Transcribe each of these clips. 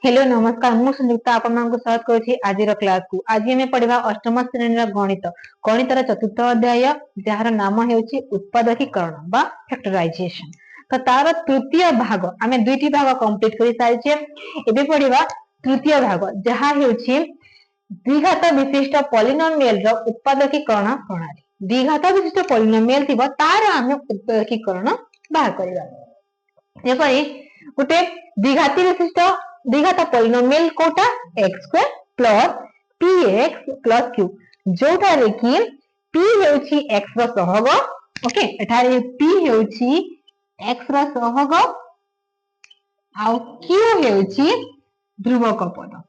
Hello नमस्कार मु संयुक्ता आपण मानक स्वागत करछि आजिर क्लास को। आज हमें पढ़िबा अष्टम श्रेणी गणित गणितर चतुर्थ अध्याय जार नाम हेउछि उत्पादकीकरण बा फैक्टराइजेशन। तो तार तृतीय भाग आमे दुईटी भाग कंप्लीट करि सारिछे। एबे पढ़िबा तृतीय भाग जहा हेउछि द्विघात विशिष्ट पॉलिनोमियल रो उत्पादकीकरण प्रणाली। द्विघात विशिष्ट पॉलिनोमियल थिबो तार आमे उत्पादकीकरण बाहर करिबा। जेपरि गुटे द्विघाती विशिष्ट द्विघात पॉलिनोमियल कोटा x square plus px plus q जोटा रे कि p हेउछि x रो सहग। ओके एठारे p हेउछि x रो सहग आ q हेउछि ध्रुवक पद।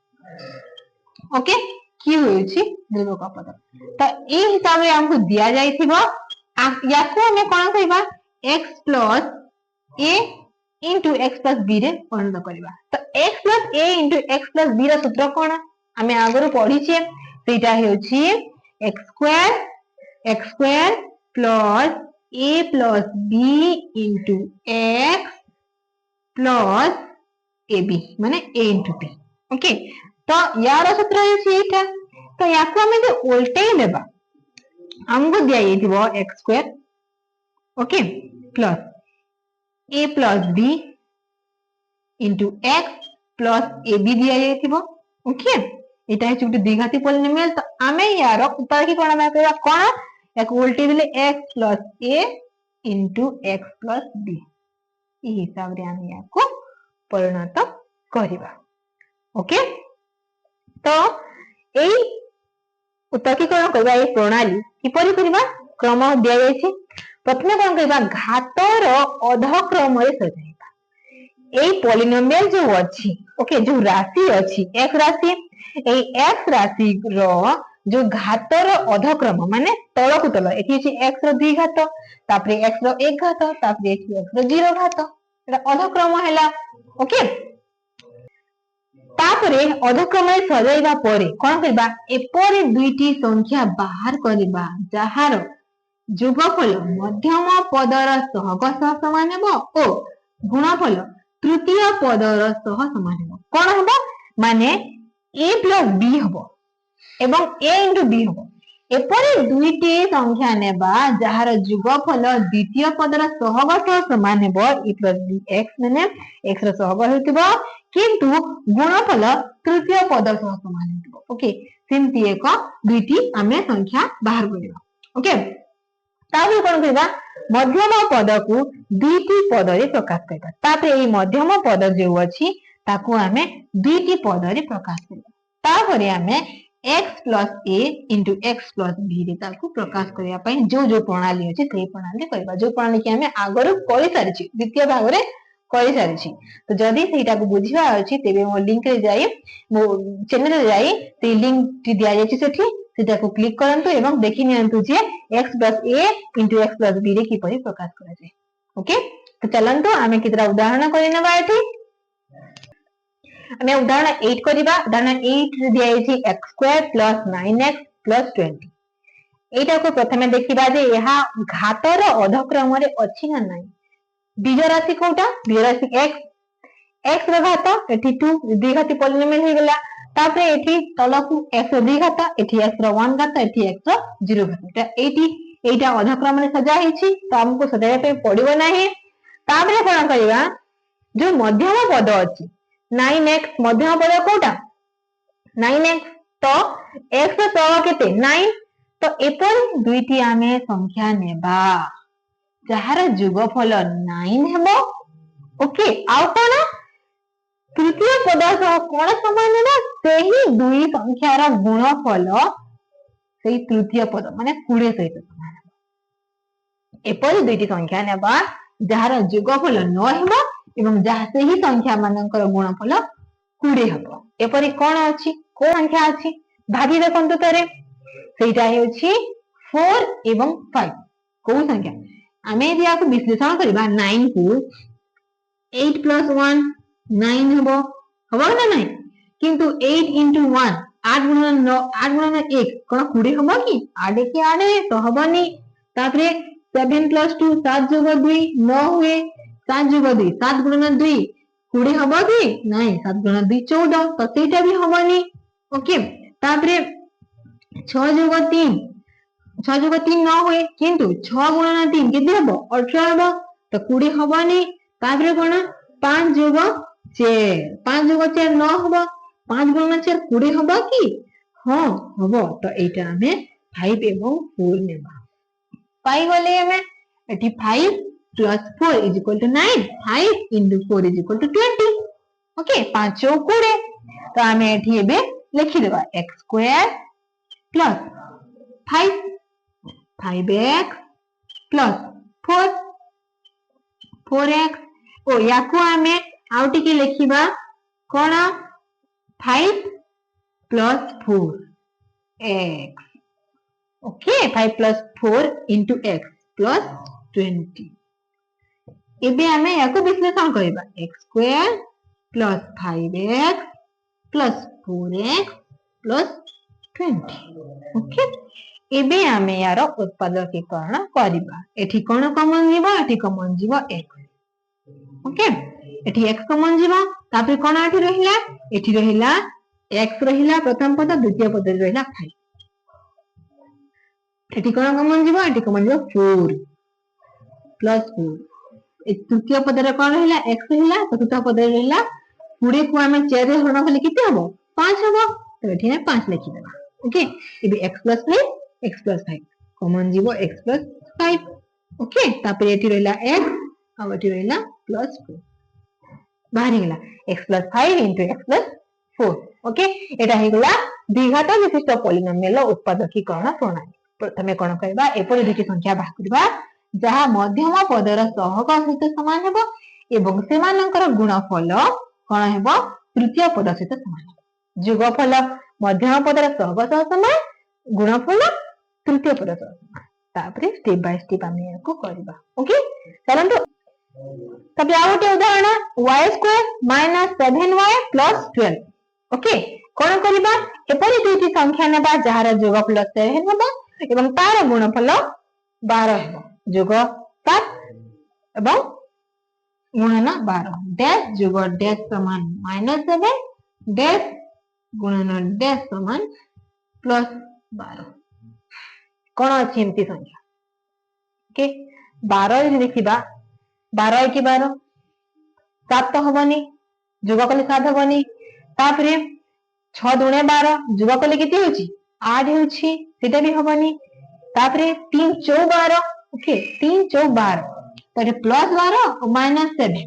ओके q हेउछि ध्रुवक पद। त ए हिसाब रे हमको दिया जाइथिबो याको हमें कोन कहबा x plus a into x plus b रे परिणत करबा। तो x plus a into x plus b रा सूत्र कोन हमें आगरो पढ़ी छे सेटा हेउछि x square plus a plus b into x plus ab माने a into b। ओके तो यार सूत्र हेउछि एटा। तो याको हमें जे उल्टे देबा हमको दिया येथिबो x square okay plus a plus b into x plus ab दिया जाइथिबो। ओके एटा है गुटे द्विघाती पॉलिनोमियल। तो आमे यार उत्पादकीकरण में करबा कोन एक उल्टी दिले x plus a into x plus b ई हिसाब रे आमे याको परिणत करिबा। ओके तो एई उत्पादकीकरण करबा ए प्रणाली किपरि करबा क्रम दिया जायछि। प्रथमे कोन करबा घातर अधक्रम रे सजाइबा। एई पॉलिनोमियल जो अछि ओके जो राशि अछि x राशि एई x राशि रो जो घातर अधक्रम माने तळ को तळ एठी अछि x रो द्विघात तापरे x रो एक घात तापरे एठी x रो 0 घात एटा अधक्रम हैला। ओके तापरे अधक्रम रे सजाइबा परे कोन करबा एपरे दुईटी संख्या बाहर करबा जहार जोगफल मध्यम पदर सहग सह समान हेबो ओ गुणफल तृतीय पदर सह समान हेबो। कोन हेबो माने a plus b हेबो एवं a into b हेबो। एपरे दुईटी संख्या नेबा जहार जोगफल द्वितीय पदर सहग सह समान हेबो a plus b x माने x रो सहग हेतिबो किंतु गुणफल तृतीय पदर सह समान हेतिबो। ओके सेमति एक दुईटी आमे संख्या बाहर करिबा। ओके ताबे कोन करबा मध्यम पद को दुईटी पद रे प्रकाश करबा। तापरे एई मध्यम पद जो अछि ताको हमें दुईटी पद रे प्रकाश करबा। तापरे हमें x plus a into x plus b रे ताको प्रकाश करिया पई जो जो प्रणाली अछि सेई प्रणाली करबा। जो प्रणाली के हमें आगरो करि सारिछि द्वितीय भाग रे करि सारिछि। तो जदी सेटा को बुझिबा अछि तेबे मो लिंक रे जाई मो चैनल रे जाई से लिंक टी दिया जायछि सेठी सेटा को क्लिक करंतु एवं देखि नियंतु जे x plus a into x plus b रे किपरि प्रकाश करा जाय। ओके तो चलंतु आमे कितरा उदाहरण करिनबा एठी। आमे उदाहरण 8 करिबा। उदाहरण 8 रे दिया जायछि x square plus 9x plus 20। एटा को प्रथमे देखिबा जे यहा घातर अधक्रम रे अछि ना नै। बीज राशि कोटा बीज राशि x रो घात एठी 2 द्विघाती पॉलिनोमियल हे गेला। तापरे एठी तलकु x रो द्विघात एठी x रो 1 घात एठी x रो 0 घात एटा एटा अधक्रम रे सजा हिछि तो हमको सजाया पे पड़िबो नाही। तापरे कोन करिबा जो मध्यम पद अछि 9x मध्यम पद कोटा 9x तो x रो सहग केते 9 तो एपर दुईटी आमे संख्या नेबा जहार जोगफल 9 हेबो। ओके आउ कोन तृतीय पद सह कोन समान ना सेही दुई संख्यार गुणफल सेही तृतीय पद माने 20 सहित समान हेबो। एपर दुईटी संख्या नेबा जहार जोगफल 9 हेबो एवं जहा सेही संख्या मानकर गुणफल 20 हेबो। एपरि कोन अछि को संख्या अछि भागी देखंतु तरे सेटा हेउछि 4 एवं 5 को संख्या आमे दिया को विश्लेषण करबा 9 को 8 plus 1 9 हेबो हबो ना नै किंतु 8 into 1 8 गुणन 9 8 गुणन 1 कोन 20 हबो कि 8 के 8 तो हबनी। तापरे 7 plus 2 7 जोग 2 9 हुए 7 जोग 2 7 गुणन 2 20 हबो कि नहीं 7 गुणा 2 14 तो सेटा भी हबनी ओके तापरे 6 जोग 3 6 जोग 3 न होए किंतु 6 गुणा 3 केते हबो 18 हबो तो 20 हबनी तापरे कोन 5 जोग 4 5 जोग 4 न हबो 5 गुणा 4 20 हबो कि हां हबो तो एटा हमें 5 एवं 4 नेबा पाई गले हमें eighty 5 plus 4 is equal to 9 5 into 4 is equal to 20 okay 5 चौक 20 तो हमें एठी एबे लिखि देबा x square plus 5 5x plus 4 4x ओ याको हमें आउ टिके लिखिबा कोन 5 plus 4x okay 5 plus 4 into x plus 20 एबे हमें याको विश्लेषण करबा x square plus 5x plus 4x plus 20 okay एबे हमें यार उत्पादकीकरण करबा एठी कोन कॉमन जीवो एठी कॉमन जीवो x ओके एठी x कॉमन जीवो तापर कोन एठी रहिला x रहिला प्रथम पद द्वितीय पद रहिला 5 एठी कोन कॉमन जीवो 4 प्लस 4 तृतीय पद रे कोन रहिला x रहिला चतुर्थ पद रे रहिला 20 को हमें 4 रे हरण कले केते हबो 5 हबो तो एठी ने 5 लिखि देबा ओके एबे x plus 5 x plus 5 common जीवो x plus 5 ओके तापर एठी रहिला x आ एठी रहिला plus 4 बाहरी गेला x plus 5 into x plus 4 okay एटा हे गेला द्विघात विशिष्ट पॉलिनोमियल उत्पादकीकरण प्रणाली प्रथमे कोन करबा एपरि दुटी संख्या भाग करबा जहा मध्यम पदर सहग सहित समान हेबो एवं सेमानकर गुणफल कोन हेबो तृतीय पद सहित समान हेबो जोगफल मध्यम पदर सहग सह समान गुणफल तृतीय पद सह समान तापरे स्टेप बाय स्टेप हम याको करबा ओके चलंतु तबे आ गोटे उदाहरण y² - 7y + 12 ओके कोन करबा एपरि दुटी संख्या नेबा जहार जोगफल 7 हेबो एवं तार गुणफल 12 हेबो जोग 7 एवं गुणन 12 डैश जोग डैश समान -7 डैश गुणन डैश समान +12 कोन अछि एमती संख्या ओके 12 रे देखिबा 12 1 12 7 तो हबनी जोग कले 7 हबनी तापरे 6 दुणे 12 जोग कले केते होची 8 होची सेटा भी हबनी तापरे 3 4 12 ओके 3 4 12 तो +12 और -7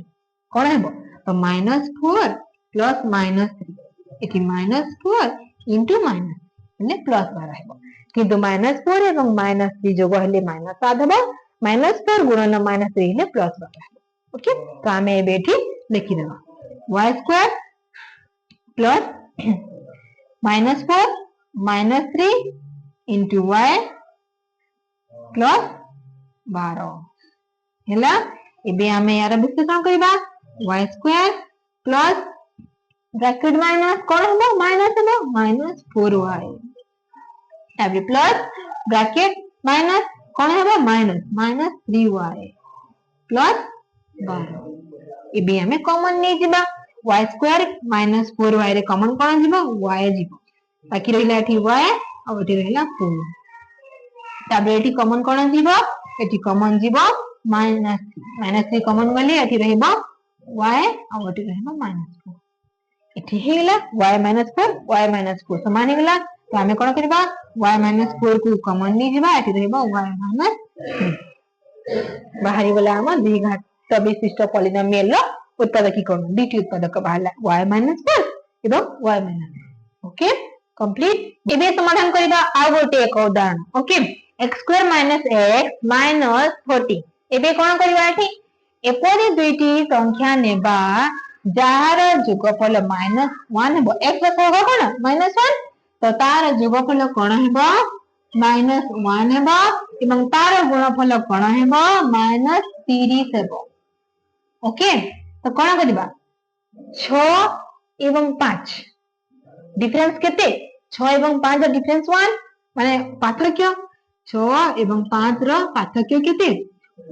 कोन हेबो तो -4 प्लस -3 एठी -4 into माइनस ने +12 हेबो किंतु -4 एवं -3 जोग हेले -7 हेबो -4 गुणन -3 हेले +12 हेबो ओके तो हमें ए बेठी लिखि देबा y² plus -4 -3 into y plus 12 ହେଲା एबे हमें यार विश्लेषण करबा y² प्लस ब्रैकेट माइनस कोन हेबो माइनस हेबो -4y ताबे प्लस ब्रैकेट माइनस कोन हेबो माइनस -3y प्लस 12 एबे हमें कॉमन नै जिबा y² - 4y रे कॉमन कोन जिबो y जिबो बाकी रहिला एठी y आ एठी रहिला 4 ताबे एठी कॉमन कोन जिबो एठी कॉमन जिबो -3 कॉमन गली एठी रहइबो y आ एठी रहइबो -4 एठी हेला y - 4 y - 4 समान हेला तो हमें कोन करबा y - 4 को कॉमन नै जिबा एठी रहइबो y - 3 बाहरी वाला हम द्विघात विशिष्ट पॉलिनोमियल उत्पादकीकरण द्वितीय उत्पादक बाहरला y - 4 एवं y - 3 ओके कंप्लीट एबे समाधान करबा आ गोटे एक उदाहरण ओके x² - x - 40 एबे कोन करबा एठी एपरि दुईटी संख्या नेबा जार जोगफल -1 हेबो x होगा कोन -1 तो तार जोगफल कोन हेबो -1 हेबो एवं तार गुणफल कोन हेबो -30 हेबो ओके तो कोन करबा 6 एवं 5 डिफरेंस केते 6 एवं 5 रो डिफरेंस 1 माने पार्थक्य 6 एवं 5 रो पार्थक्य केते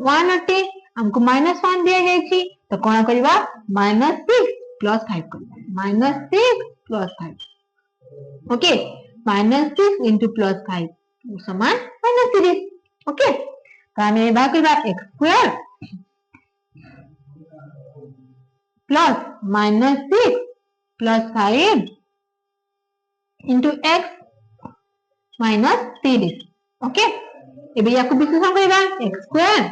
1 अटे हमको -1 दिया जायछि तो कौन करवा -6 + 5 करवा -6 + 5 ओके -6 * +5 समान -30 ओके तो आम भाग करवा x² plus -6 + 5 into x -30 okay एबे याको विश्लेषण करबा x²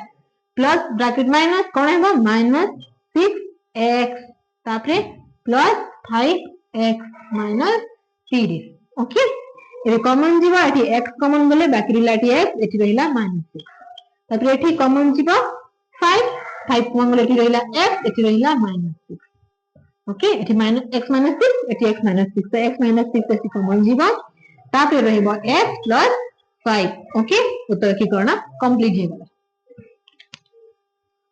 प्लस ब्रैकेट माइनस कोन हेबो -6x तापरे +5x -30 ओके एबे कॉमन जीवा एठी x कॉमन गले बाकी रिला एठी x एठी रहिला -6 तापरे एठी कॉमन जीवा 5 कॉमन गले एठी रहिला x एठी रहिला -6 ओके एठी x -6 एठी x -6 तो x -6 एठी कॉमन जीवा तापरे रहइबो x + 5 ओके उत्तर की गणना कंप्लीट हे गला।